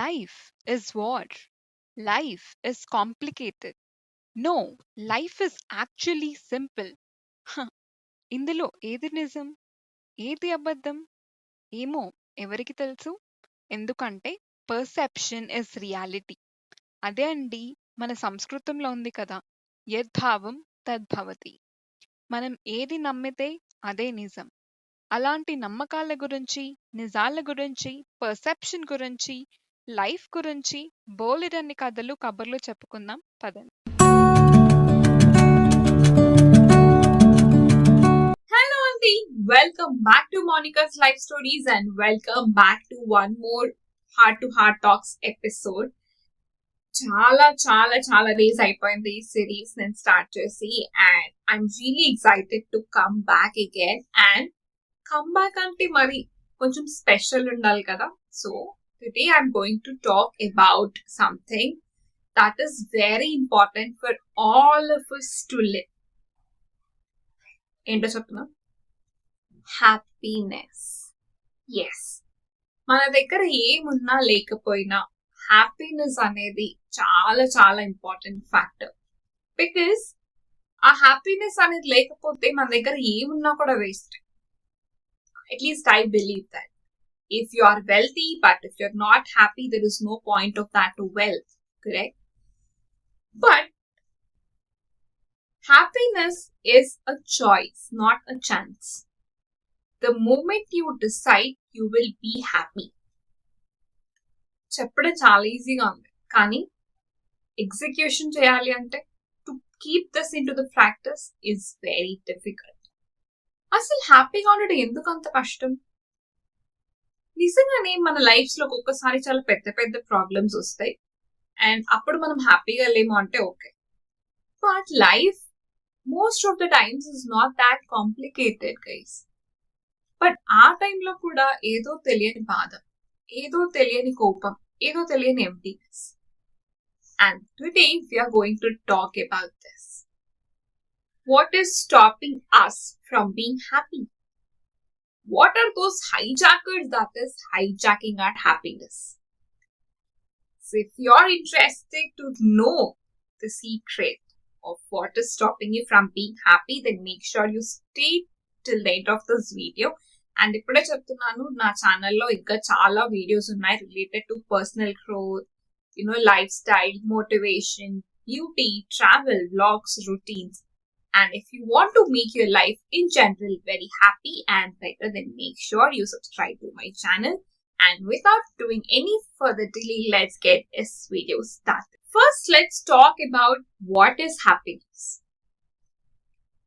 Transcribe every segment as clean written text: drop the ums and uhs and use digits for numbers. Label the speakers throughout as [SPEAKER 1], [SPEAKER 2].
[SPEAKER 1] life is war. Life is complicated. No, life is actually simple. ఇందులో ఏది నిజం, ఏది అబద్ధం ఏమో ఎవరికి తెలుసు? ఎందుకంటే పర్సెప్షన్ ఇస్ రియాలిటీ. అదే అండి మన సంస్కృతంలో ఉంది కదా, యద్భావం తద్భవతి. మనం ఏది నమ్మితే అదే నిజం. అలాంటి నమ్మకాల గురించి, నిజాల గురించి, పర్సెప్షన్ గురించి, లైఫ్ గురించి బోలెడన్ని కథలు, కబుర్లు చెప్పుకుందాం పదండి.
[SPEAKER 2] Hello, Auntie. Welcome back to Monica's Life Stories and welcome back to one more Heart to Heart Talks episode. చాలా చాలా చాలా డేస్ అయిపోయింది ఈ సిరీస్ నేను స్టార్ట్ చేసి, and I'm really excited to come back again. And come back అంటే మరి కొంచెం స్పెషల్ ఉండాలి కదా. So today I'm going to talk about something that is very important for all of us to live. ఏంటో చెప్తున్నా, happiness. Yes, మన దగ్గర ఏమున్నా లేకపోయినా హ్యాపీనెస్ అనేది చాలా చాలా ఇంపార్టెంట్ ఫ్యాక్టర్. బికాస్ ఆ హ్యాపీనెస్ అనేది లేకపోతే మన దగ్గర ఏమున్నా కూడా waste. At least I believe that if you are wealthy but if you're not happy, there is no point of that wealth, correct? But happiness is a choice, not a chance. The moment you decide, you will be happy. చెప్పడం చాలా ఈజీగా ఉంది, కానీ execution చేయాలి అంటే, to keep this in to the practice is very difficult. అసలు హ్యాపీగా ఉండడం ఎందుకు అంత కష్టం? నిజంగానే మన లైఫ్స్ లో ఒక్కొక్కసారి చాలా పెద్ద పెద్ద ప్రాబ్లమ్స్ వస్తాయి, అండ్ అప్పుడు మనం హ్యాపీగా లేము అంటే okay. But life most of the times is not that complicated guys. But ఆ టైంలో కూడా ఏదో తెలియని బాధ, ఏదో తెలియని కోపం, ఏదో తెలియని emptiness. And today we are going to talk about this. What is stopping us from being happy? What are those hijackers that is hijacking our happiness? So if you're interested to know the secret of what is stopping you from being happy, then make sure you stay till the end of this video. And ఇప్పుడే చెప్తున్నాను, నా ఛానల్లో ఇంకా చాలా videos ఉన్నాయి related to personal growth, lifestyle, motivation, beauty, travel, vlogs, routines. And if you want to make your life in general very happy and better, then make sure you subscribe to my channel. And without doing any further delay, let's get this video started. First, let's talk about what is happiness.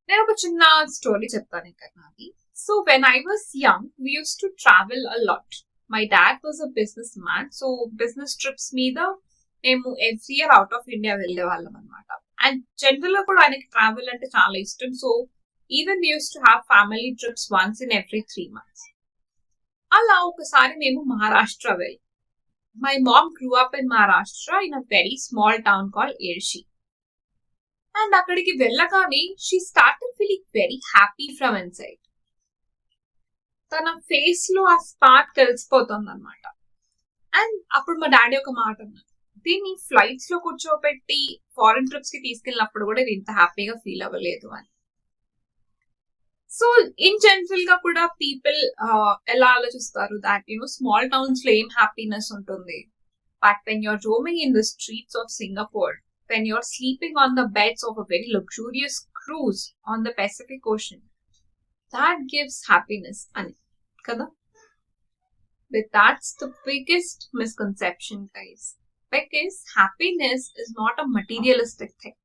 [SPEAKER 2] నేను ఒక చిన్న story చెప్తాను ఇక్కడ నాది. So when I was young, we used to travel a lot. My dad was a businessman, so business trips మీద మేము every year out of India వెళ్ళే వాళ్ళం అనమాట. అండ్ జనరల్ గా కూడా ఆయనకి ట్రావెల్ అంటే చాలా ఇష్టం. So even we used to have family trips once in every 3 months. అలా ఒకసారి మేము మహారాష్ట్ర వెళ్ళాం. My mom grew up in Maharashtra in a very small town called Ershi. And అక్కడికి వెళ్ళగానే she started feeling very happy from inside. తన face లో ఆ spark తెలిసిపోతుంది అనమాట. అండ్ అప్పుడు మా డాడీ ఒక మాట అన్నారు, దీన్ని ఫ్లైట్స్ లో కూర్చోబెట్టి ఫారెన్ ట్రిప్స్ కి తీసుకెళ్ళినప్పుడు కూడా ఇది ఇంత హ్యాపీగా ఫీల్ అవ్వలేదు అని. సో ఇన్ జనరల్ గా కూడా పీపుల్ ఎలా ఆలోచిస్తారు దాట్ స్మాల్ టౌన్స్ లో ఏం హ్యాపీనెస్ ఉంటుంది. But when you're roaming in the streets of Singapore, when you're sleeping on the beds of a very luxurious cruise on the Pacific Ocean, that gives happiness అని కదా. But that's the biggest misconception, guys, because happiness is not a materialistic thing,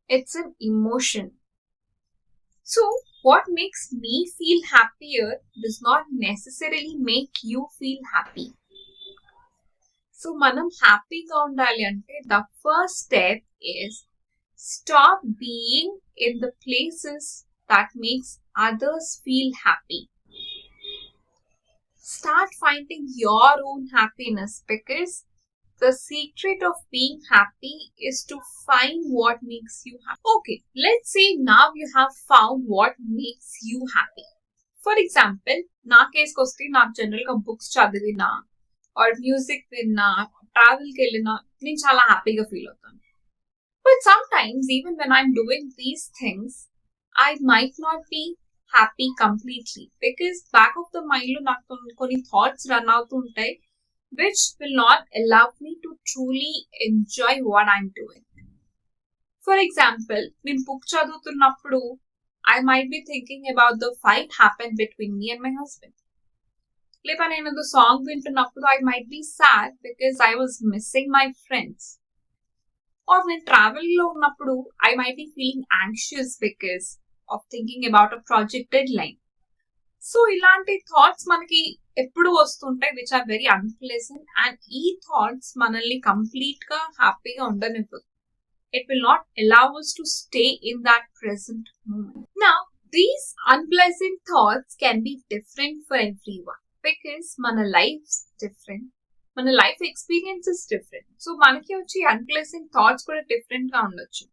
[SPEAKER 2] it's an emotion. So what makes me feel happier does not necessarily make you feel happy. So manam happy ga undali ante the first step is stop being in the places that makes others feel happy. Start finding your own happiness, because the secret of being happy is to find what makes you happy. Okay, let's say now you have found what makes you happy. For example, నా కేసుకి వస్తే నాకు general గా books చదివినా, or music విన్నా, ట్రావెల్కి వెళ్ళినా నేను చాలా హ్యాపీగా ఫీల్ అవుతాను. But some times even when I'm doing these things I might not be happy completely, because back of the mind లో నాకు కొన్ని థాట్స్ రన్ అవుతూ ఉంటాయి which will not allow me to truly enjoy what I'm doing. For example, నేను book చదువుతున్నప్పుడు I might be thinking about the fight happened between me and my husband. లేదా నేను the song వింటున్నప్పుడు I might be sad because I was missing my friends. Or నేను travel లో ఉన్నప్పుడు I might be feeling anxious because of thinking about a project deadline. So ఇలాంటి thoughts మనకి ఎప్పుడు వస్తుంటాయి which are very unpleasant, and ఈ thoughts మనల్ని complete గా హ్యాపీగా ఉండనివ్వదు. It will not allow us to stay in that present moment. Now, these unpleasant thoughts can be different for everyone because mana life's different. Mana life experience is different. So, manaki vachi unpleasant thoughts kuda different ga undochu.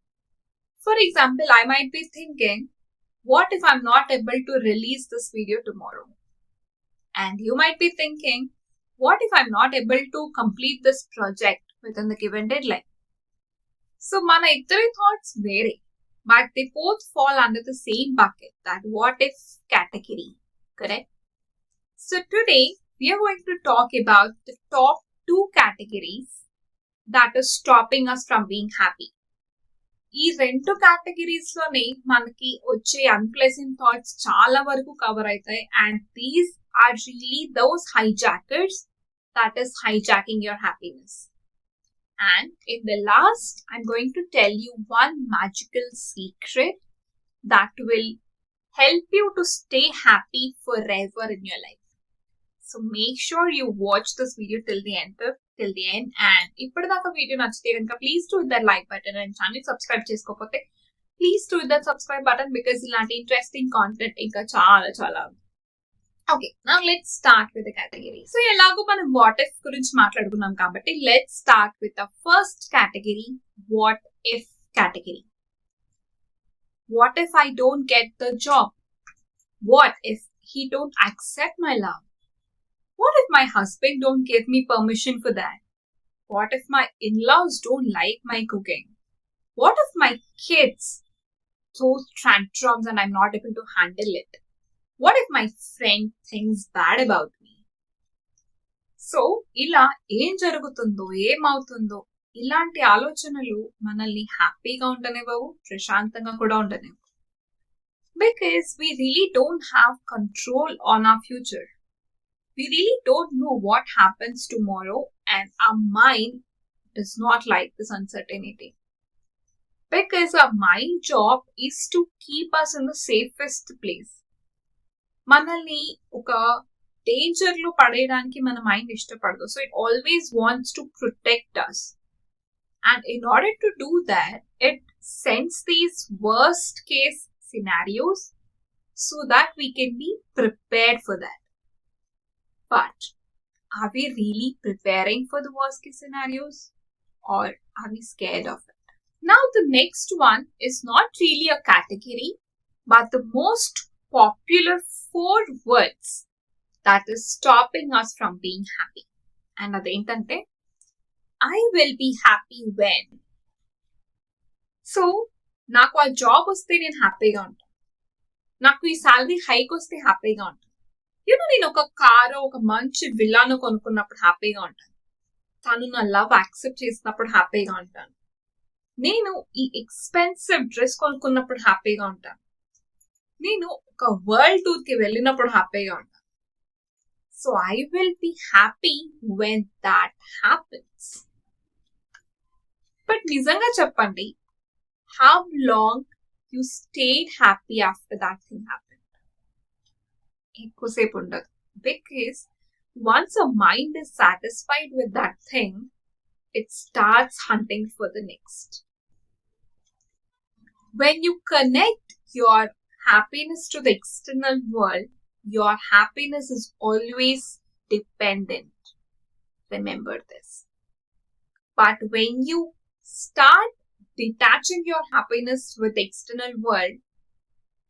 [SPEAKER 2] For example, I might be thinking, what if I'm not able to release this video tomorrow? And you might be thinking, what if I'm not able to complete this project within the given deadline? So, mana iddari thoughts vary, but they both fall under the same bucket, that what if category, correct? So, today we are going to talk about the top 2 categories that are stopping us from being happy. ఈ 2 categories లోనే మనకి వచ్చే unpleasant thoughts చాలా వరకు cover అవుతాయి, and these are really those hijackers that is hijacking your happiness. And in the last, I'm going to tell you one magical secret that will help you to stay happy forever in your life. So make sure you watch this video till the end. And ఇప్పటిదాకా video నచ్చితే కనుక please to that like button and channel subscribe చేసుకోకపోతే please to that subscribe button, because ఇలాంటి interesting content ఇంకా చాలా చాలా. Okay, now let's start with the category. So, ఎలాగో మనం what if గురించి మాట్లాడుకున్నాం కాబట్టి let's start with the first category, what if category. What if I don't get the job? What if he don't accept my love? What if my husband don't give me permission for that? What if my in-laws don't like my cooking? What if my kids throw tantrums and I'm not able to handle it? What if my friend thinks bad about me? So ఇలా ఏం జరుగుతుందో ఏమవుతుందో ఇలాంటి ఆలోచనలు మనల్ని హ్యాపీగా ఉండనివ్వవు, ప్రశాంతంగా కూడా ఉండనివ్వవు. Because we really don't have control on our future. We really don't know what happens tomorrow, and our mind does not like this uncertainty. Because our mind job is to keep us in the safest place. మనల్ని ఒక danger లో పడేయడానికి మన mind ఇష్టపడదు. So it always wants to protect us, and in order to do that it sends these worst case scenarios so that we can be prepared for that. But are we really preparing for the worst case scenarios, are are we scared of it? Now the next one is not really a category, but the most popular 4 words that is stopping us from being happy. And adentante, I will be happy when. So, నాకు ఆ job వస్తే నేను హ్యాపీగా ఉంటాను, నాకు ఈ salary hike వస్తే హ్యాపీగా ఉంటాను, నేను ఒక కారు ఒక మంచి విల్లాను కొనుక్కున్నప్పుడు హ్యాపీగా ఉంటాను, తను నా లవ్ యాక్సెప్ట్ చేసినప్పుడు హ్యాపీగా ఉంటాను, నేను ఈ ఎక్స్పెన్సివ్ డ్రెస్ కొనుక్కున్నప్పుడు హ్యాపీగా ఉంటాను, నేను ఒక వరల్డ్ టూర్ కి వెళ్ళినప్పుడు హ్యాపీగా ఉంటాను. So I will be happy when that happens. But నిజంగా చెప్పండి, how long you stayed happy after that thing happen? ఎక్కువసేపు ఉండదు. Because once a mind is satisfied with that thing, it starts hunting for the next. When you connect your happiness to the external world, your happiness is always dependent. Remember this. But when you start detaching your happiness with the external world,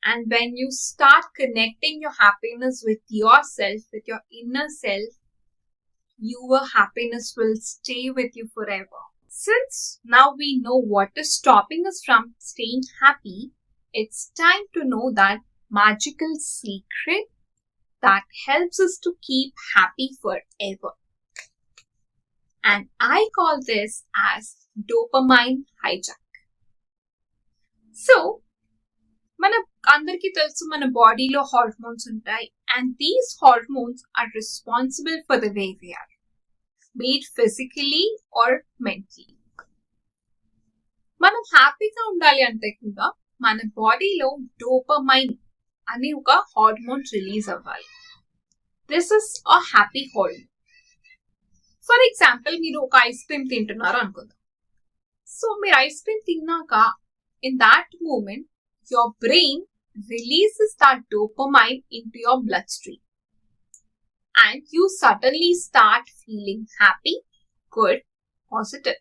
[SPEAKER 2] and when you start connecting your happiness with yourself, with your inner self, your happiness will stay with you forever. Since now we know what is stopping us from staying happy, it's time to know that magical secret that helps us to keep happy forever. And I call this as dopamine hijack. So, మన అందరికీ తెలుసు మన బాడీలో hormones ఉంటాయి and these hormones are responsible for the way we are be it physically or mentally. మనం హ్యాపీగా ఉండాలి అంటే కూడా మన బాడీలో డోపమైన్ అనే ఒక హార్మోన్ రిలీజ్ అవ్వాలి. This is a happy hormone. For example మీరు ఒక ఐస్ క్రీమ్ తింటున్నారు అనుకుందాం. సో మీరు ఐస్ క్రీమ్ తిన్నాక in that moment your brain releases that dopamine into your bloodstream and you suddenly start feeling happy, good, positive.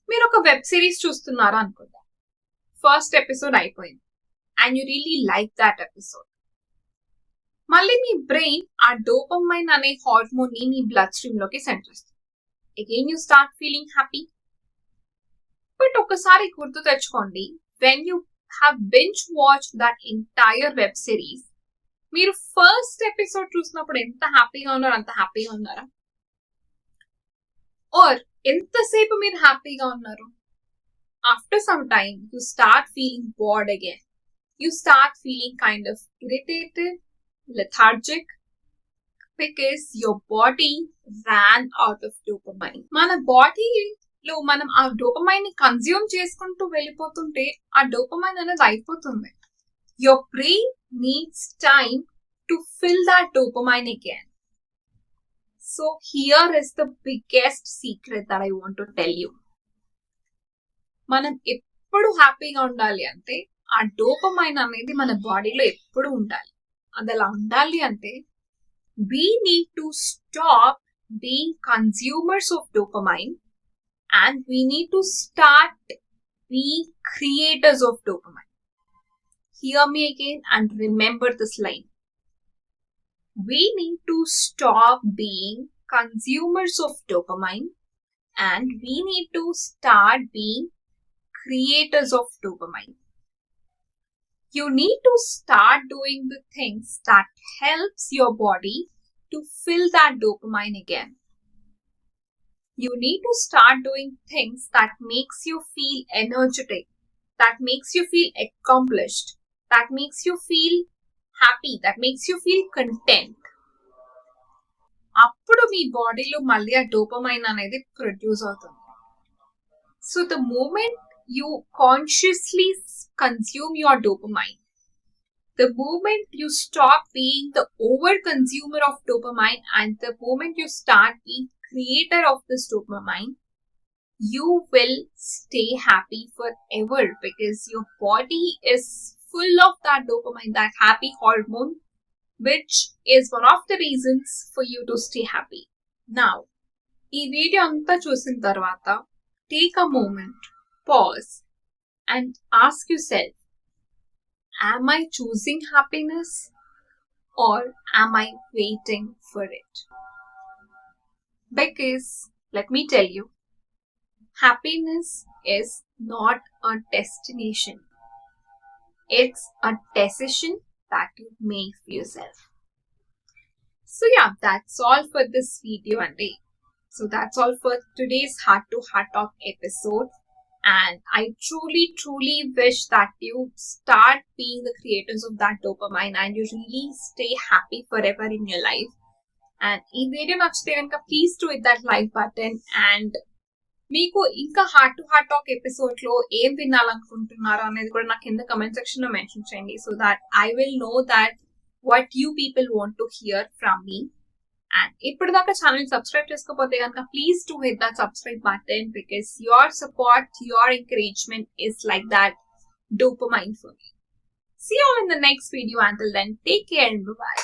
[SPEAKER 2] మీరు ఒక web series చూస్తున్నారు అనుకుందాం. ఫస్ట్ ఎపిసోడ్ అయిపోయింది and you really like that episode. మళ్ళీ మీ brain ఆ dopamine అనే hormone ని మీ blood stream లోకి సెండ్ చేస్తుంది. Again you start feeling happy. But ఒకసారి గుర్తు తెచ్చుకోండి, when you have binge watch that entire web series, మీరు ఫస్ట్ ఎపిసోడ్ చూసినప్పుడు ఎంత హ్యాపీగా ఉన్నారో అంత హ్యాపీగా ఉన్నారా? ఆర్ ఎంతసేపు మీరు హ్యాపీగా ఉన్నారు? After some time you start feeling board again. You start feeling kind of irritated, lethargic, because your body ran out of dopamine. మన బాడీలో మనం ఆ డోపమైన్ ని కన్జ్యూమ్ చేసుకుంటూ వెళ్ళిపోతుంటే ఆ డోపమైన్ అనేది అయిపోతుంది. Your brain needs time to fill that dopamine again. So here is the biggest secret that I want to tell you. మనం ఎప్పుడు హ్యాపీగా ఉండాలి అంటే ఆ డోపమైన్ అనేది మన బాడీలో ఎప్పుడు ఉండాలి. అది అలా ఉండాలి అంటే we need to stop being consumers of dopamine and we need to start being creators of dopamine. Hear me again and remember this line. We need to stop being consumers of dopamine and we need to start being creators of dopamine. You need to start doing the things that helps your body to fill that dopamine again. You need to start doing things that makes you feel energetic, that makes you feel accomplished, that makes you feel happy, that makes you feel content. అప్పుడు మీ బాడీలో మళ్ళీ ఆ dopamine అనేది produce అవుతుంది. So the moment you consciously consume your dopamine, the moment you stop being the over consumer of dopamine and the moment you start being creator of this dopamine, you will stay happy forever because your body is full of that dopamine, that happy hormone, which is one of the reasons for you to stay happy. Now, ee video anta chusin tarvata take a moment, pause and ask yourself, am I choosing happiness or am I waiting for it? Because let me tell you, happiness is not a destination. It's a decision that you make for yourself. So yeah, that's all for this video and day. So that's all for today's Heart to Heart Talk episode. And I truly wish that you start being the creators of that dopamine and you really stay happy forever in your life. And ఈ video నచ్చితే కనుక please to hit that like button. And మీకు ఇంకా heart to heart talk episode లో ఏం వినాలనుకుంటున్నారో అనేది కూడా నాకు కింద కమెంట్ సెక్షన్ లో మెన్షన్ చేయండి, so that I will know that what you people want to hear from me. And ఇప్పటిదాకా ఛానల్ సబ్స్క్రైబ్ చేసుకోకపోతే కనుక please to hit that subscribe button because your support, your encouragement is like that dopamine for me. See you all in the next video. Until then, take care and bye-bye.